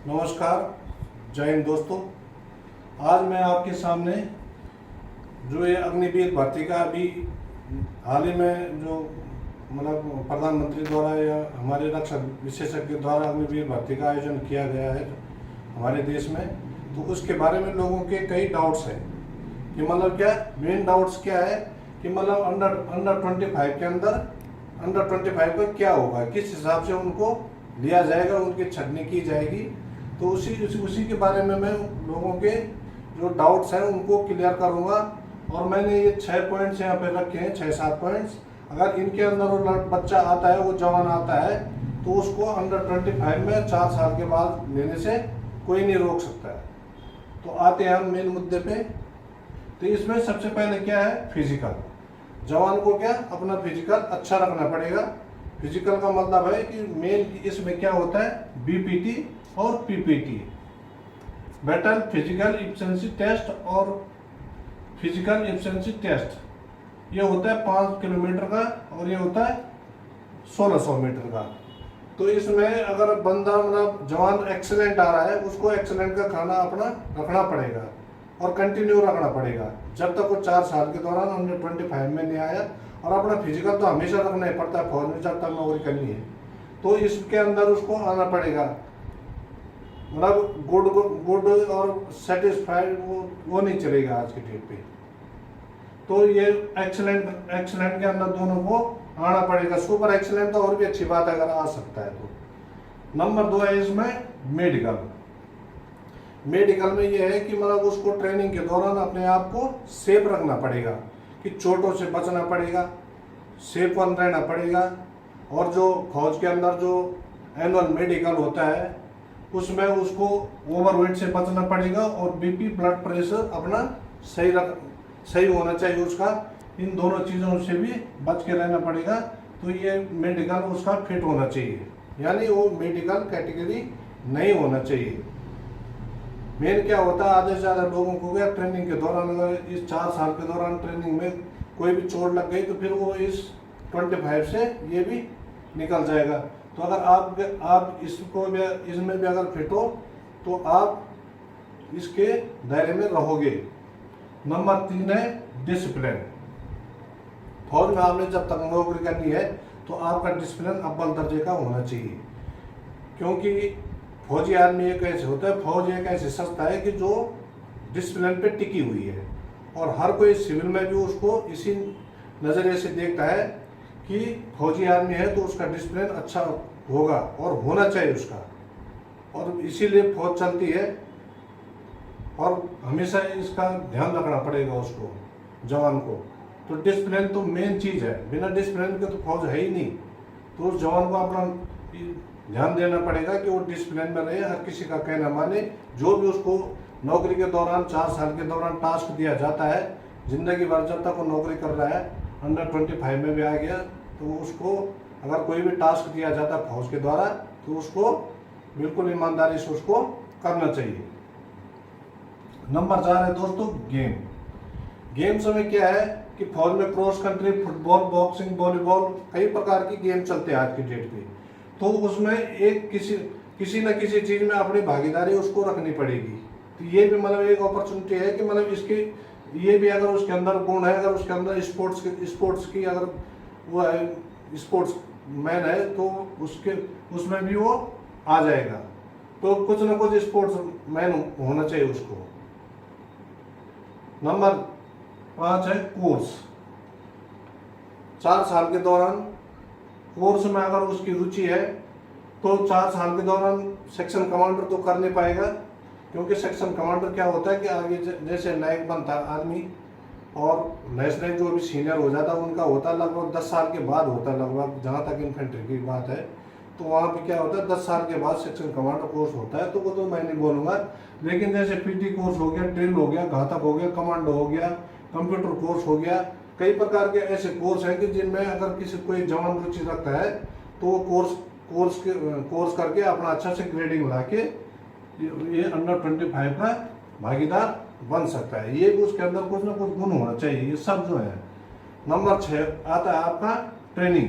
नमस्कार, जय हिंद दोस्तों। आज मैं आपके सामने जो ये अग्निवीर भर्ती का अभी हाल ही में जो प्रधानमंत्री द्वारा या हमारे रक्षा विशेषज्ञ द्वारा अग्निवीर भर्ती का आयोजन किया गया है हमारे देश में, तो उसके बारे में लोगों के कई डाउट्स हैं कि क्या मेन डाउट्स क्या है कि अंडर 25 के अंडर 25 का क्या होगा, किस हिसाब से उनको लिया जाएगा, उनकी छटनी की जाएगी। तो उसी के बारे में मैं लोगों के जो डाउट्स हैं उनको क्लियर करूंगा। और मैंने ये 6 पॉइंट्स यहाँ पे रखे हैं, 6-7 पॉइंट्स। अगर इनके अंदर वो बच्चा आता है, वो जवान आता है, तो उसको अंडर 25 में 4 साल के बाद लेने से कोई नहीं रोक सकता है। तो आते हैं हम मेन मुद्दे पे। तो इसमें सबसे पहले क्या है, फिजिकल। जवान को क्या अपना फिजिकल अच्छा रखना पड़ेगा। फिजिकल का मतलब है कि मेन इसमें क्या होता है, बीपीटी और PPT, battle physical efficiency test और फिजिकल एफिशिएंसी टेस्ट। ये होता है 5 किलोमीटर का और ये होता है 1600 मीटर का। तो इसमें अगर बंदा जवान एक्सीलेंट आ रहा है, उसको एक्सीलेंट का खाना अपना रखना पड़ेगा और कंटिन्यू रखना पड़ेगा जब तक वो 4 साल के दौरान अंडर 25 में नहीं आया। और अपना फिजिकल तो हमेशा रखना ही पड़ता है फौज में जब तक नौकरी करनी है। तो इसके अंदर उसको आना पड़ेगा, गुड और सेटिस्फाइड वो नहीं चलेगा आज के डेट पे। तो ये एक्सीलेंट के अंदर दोनों को आना पड़ेगा। सुपर एक्सीलेंट तो और भी अच्छी बात है अगर आ सकता है तो। नंबर 2 है इसमें मेडिकल में ये है कि उसको ट्रेनिंग के दौरान अपने आप को सेफ रखना पड़ेगा, कि चोटों से बचना पड़ेगा, सेफ वन रहना पड़ेगा। और जो फौज के अंदर जो एनुअल मेडिकल होता है उसमें उसको ओवरवेट से बचना पड़ेगा और बीपी ब्लड प्रेशर अपना सही होना चाहिए उसका। इन दोनों चीज़ों से भी बच के रहना पड़ेगा। तो ये मेडिकल उसका फिट होना चाहिए, यानी वो मेडिकल कैटेगरी नहीं होना चाहिए। मेन क्या होता है, आधे से ज़्यादा लोगों को क्या ट्रेनिंग के दौरान अगर इस 4 साल के दौरान ट्रेनिंग में कोई भी चोट लग गई तो फिर वो इस 25 से ये भी निकल जाएगा। तो अगर आप इसको भी इसमें भी अगर फिट हो तो आप इसके दायरे में रहोगे। नंबर 3 है डिसिप्लिन। फौज में आपने जब तक नौकरी करनी है तो आपका डिसिप्लिन अव्वल दर्जे का होना चाहिए, क्योंकि फौजी आदमी एक ऐसे होता है, फौज एक ऐसी संस्था है कि जो डिसिप्लिन पे टिकी हुई है। और हर कोई सिविल में भी उसको इसी नज़रिए से देखता है कि फौजी आदमी है तो उसका डिसिप्लिन अच्छा होगा और होना चाहिए उसका। और इसीलिए फौज चलती है और हमेशा इसका ध्यान रखना पड़ेगा उसको, जवान को। तो डिसिप्लिन तो मेन चीज़ है, बिना डिसिप्लिन के तो फौज है ही नहीं। तो उस जवान को अपना ध्यान देना पड़ेगा कि वो डिसिप्लिन में रहे, हर किसी का कहना माने। जो भी उसको नौकरी के दौरान 4 साल के दौरान टास्क दिया जाता है, जिंदगी भर जब तक वो नौकरी कर रहा है, अंडर 25 में भी आ गया तो उसको अगर कोई भी टास्क दिया जाता है फौज के द्वारा तो उसको बिल्कुल ईमानदारी से उसको करना चाहिए। नंबर 4 है दोस्तों गेम्स में क्या है कि फौज में cross country, football, boxing, volleyball, कई प्रकार की गेम चलते हैं आज की डेट पे। तो उसमें एक किसी न किसी चीज में अपनी भागीदारी उसको रखनी पड़ेगी। तो ये भी एक अपॉर्चुनिटी है कि इसके ये भी अगर उसके अंदर गुण है, अगर उसके अंदर स्पोर्ट्स की अगर वो है, स्पोर्ट्स मैन है, तो उसमें भी वो आ जाएगा। तो कुछ न कुछ स्पोर्ट्स मैन होना चाहिए उसको। नंबर 5 है कोर्स। 4 साल के दौरान कोर्स में अगर उसकी रुचि है तो 4 साल के दौरान सेक्शन कमांडर तो कर नहीं पाएगा, क्योंकि सेक्शन कमांडर क्या होता है कि आगे जैसे नायक बनता आदमी और नेशनल जो भी सीनियर हो जाता है उनका होता है लगभग 10 साल के बाद होता है, लगभग जहाँ तक इन्फेंट्री की बात है। तो वहाँ पे क्या होता है 10 साल के बाद सेक्शन कमांडर कोर्स होता है। तो वो तो मैं नहीं बोलूँगा, लेकिन जैसे पीटी कोर्स हो गया, ड्रिल हो गया, घातक हो गया, कमांडो हो गया, कंप्यूटर कोर्स हो गया, कई प्रकार के ऐसे कोर्स हैं कि जिनमें अगर किसी कोई जवान रुचि रखता है तो वो कोर्स करके अपना अच्छा से ग्रेडिंग ला के ये अंडर 25 का भागीदार बन सकता है। ये भी उसके अंदर कुछ ना कुछ गुण होना चाहिए, ये सब जो है। नंबर 6 आता है आपका ट्रेनिंग।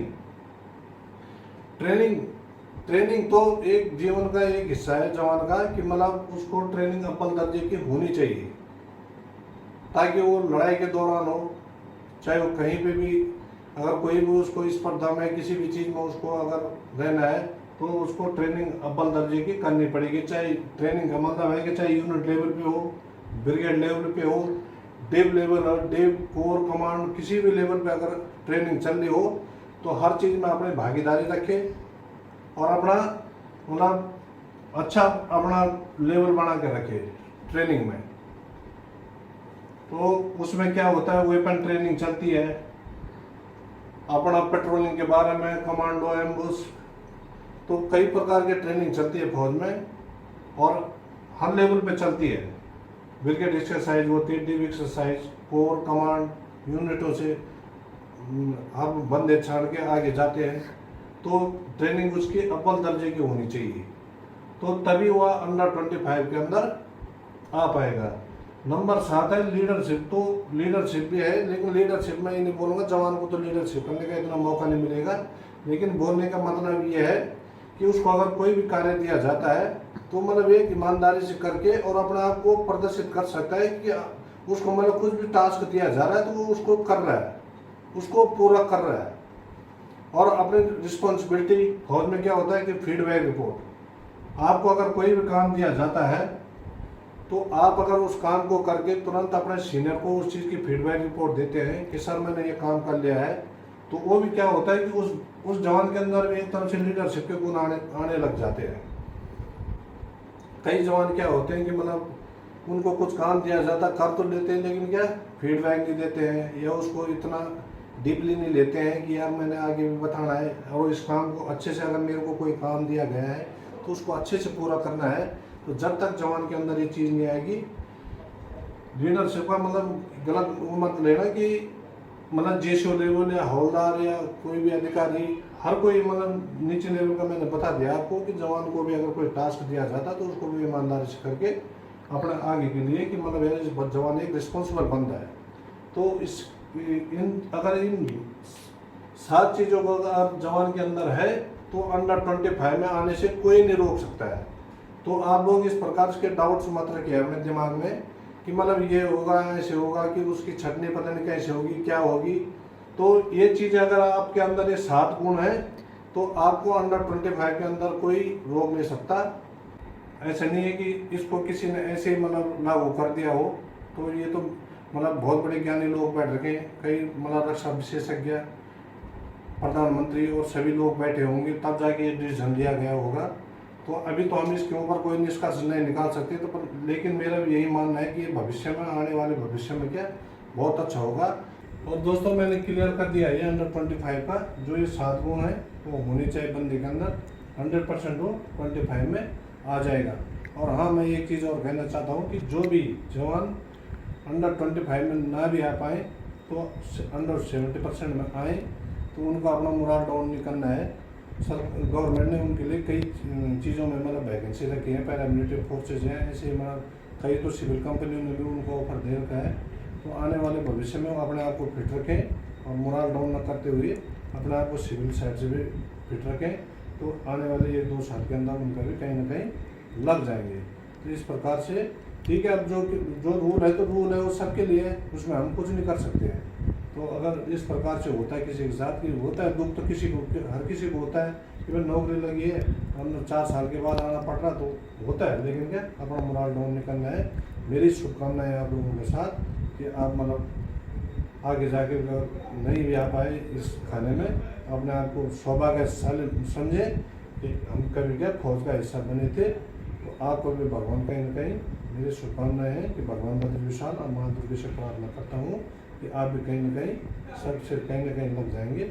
ट्रेनिंग तो एक जीवन का एक हिस्सा है जवान का, कि मतलब उसको ट्रेनिंग अव्वल दर्जे की होनी चाहिए, ताकि वो लड़ाई के दौरान हो, चाहे वो कहीं पे भी, अगर कोई भी उसको स्पर्धा में किसी भी चीज़ में उसको अगर रहना है तो उसको ट्रेनिंग अव्वल दर्जे की करनी पड़ेगी। चाहे ट्रेनिंग का मतलब है कि चाहे यूनिट लेवल पे हो, ब्रिगेड लेवल पे हो, डेव लेवल हो, डेव कोर कमांड, किसी भी लेवल पे अगर ट्रेनिंग चल रही हो तो हर चीज़ में अपनी भागीदारी रखे और अपना मतलब अच्छा अपना लेवल बना के रखे ट्रेनिंग में। तो उसमें क्या होता है, वेपन ट्रेनिंग चलती है, अपना पेट्रोलिंग के बारे में, कमांडो, एम्बुश, तो कई प्रकार की ट्रेनिंग चलती है फौज में और हर लेवल पे चलती है। ब्रिगेड एक्सरसाइज होती है, डिव एक्सरसाइज, कोर कमांड यूनिटों से हम बंदे छाड़ के आगे जाते हैं, तो ट्रेनिंग उसकी अव्वल दर्जे की होनी चाहिए, तो तभी वह अंडर 25 के अंदर आ पाएगा। नंबर 7 है लीडरशिप। तो लीडरशिप भी है, लेकिन लीडरशिप में ये नहीं बोलूँगा जवान को तो लीडरशिप करने का इतना मौका नहीं मिलेगा, लेकिन बोलने का मतलब ये है कि उसको अगर कोई भी कार्य दिया जाता है तो मतलब एक ईमानदारी से करके और अपने आप को प्रदर्शित कर सकता है कि उसको मतलब कुछ भी टास्क दिया जा रहा है तो वो उसको कर रहा है, उसको पूरा कर रहा है। और अपनी रिस्पॉन्सिबिलिटी फौज में क्या होता है कि फीडबैक रिपोर्ट, आपको अगर कोई भी काम दिया जाता है तो आप अगर उस काम को करके तुरंत अपने सीनियर को उस चीज़ की फीडबैक रिपोर्ट देते हैं कि सर मैंने ये काम कर लिया है, तो वो भी क्या होता है कि उस जवान के अंदर भी एक तरह से लीडरशिप के गुण आने लग जाते हैं। कई जवान क्या होते हैं कि मतलब उनको कुछ काम दिया जाता, कर तो लेते हैं लेकिन क्या फीडबैक नहीं देते हैं, या उसको इतना डीपली नहीं लेते हैं कि यार मैंने आगे भी बताना है, और इस काम को अच्छे से, अगर मेरे को कोई काम दिया गया है तो उसको अच्छे से पूरा करना है। तो जब तक जवान के अंदर ये चीज़ नहीं आएगी, लीडरशिप का मतलब गलत मत लेना कि मतलब जेसीओ लेवल या हवलदार या कोई भी अधिकारी, हर कोई मतलब नीचे लेवल का मैंने बता दिया आपको कि जवान को भी अगर कोई टास्क दिया जाता तो उसको भी ईमानदारी से करके अपने आगे के लिए कि मतलब यार जवान एक रिस्पॉन्सिबल बंदा है। तो अगर इन 7 चीज़ों को अगर जवान के अंदर है तो अंडर 25 में आने से कोई नहीं रोक सकता है। तो आप लोग इस प्रकार के डाउट्स मत रखिए अपने दिमाग में कि मतलब ये होगा, ऐसे होगा, कि उसकी छटनी पता नहीं कैसे होगी, क्या होगी। तो ये चीज़ अगर आपके अंदर ये 7 गुण है तो आपको अंडर 25 के अंदर कोई रोक नहीं सकता। ऐसा नहीं है कि इसको किसी ने ऐसे मतलब लागू कर दिया हो, तो ये तो मतलब बहुत बड़े ज्ञानी लोग बैठ रखे हैं, कई मतलब रक्षा विशेषज्ञ, प्रधानमंत्री और सभी लोग बैठे होंगे, तब जाके ये डिसीजन लिया गया होगा। तो अभी तो हम इसके ऊपर कोई निष्कर्ष नहीं निकाल सकते, तो लेकिन मेरा भी यही मानना है कि ये भविष्य में, आने वाले भविष्य में क्या बहुत अच्छा होगा। और दोस्तों मैंने क्लियर कर दिया है अंडर 25 का जो ये 7 गुण है वो होनी चाहिए बंदे के अंदर, 100% वो 25 में आ जाएगा। और हाँ, मैं एक चीज़ और कहना चाहता हूँ कि जो भी जवान अंडर 25 में ना भी आ पाए तो अंडर 70% में आए, तो उनका अपना मोरल डाउन नहीं करना है। सर गवर्नमेंट ने उनके लिए कई चीज़ों में मतलब वैकेंसी रखी है, पैरामिलिट्री फोर्सेज हैं, ऐसे मतलब कई तो सिविल कंपनियों ने भी उनको ऑफर दे रखा है। तो आने वाले भविष्य में वो अपने आप को फिट रखें और मोरल डाउन न करते हुए अपने आप को सिविल साइड से भी फिट रखें, तो आने वाले 1-2 साल के अंदर उनका भी कहीं ना कहीं लग जाएंगे। तो इस प्रकार से ठीक है, अब जो रूल है तो रूल है, वो सबके लिए है, उसमें हम कुछ नहीं कर सकते हैं। तो अगर इस प्रकार से होता है, किसी के साथ की होता है दुख, तो किसी को, हर किसी को होता है कि भाई नौकरी लगी है, हम 4 साल के बाद आना पड़ रहा, तो होता है, लेकिन क्या अपना मोरल डाउन नहीं करना है। मेरी शुभकामनाएं आप लोगों के साथ कि आप मतलब आगे जाके नहीं भी आ पाए इस खाने में, अपने आप को सौभाग्यशाली समझें कि हम कभी क्या फौज का हिस्सा बने थे। तो आपको भी भगवान कहीं ना कहीं मेरी शुभकामनाएं हैं कि भगवान बद्र विशाल और माँ दुर्गा से प्रार्थना करता हूँ कि आप भी कहीं ना कहीं सबसे कहीं ना कहीं लग जाएंगे।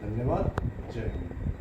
धन्यवाद, जय हिंद।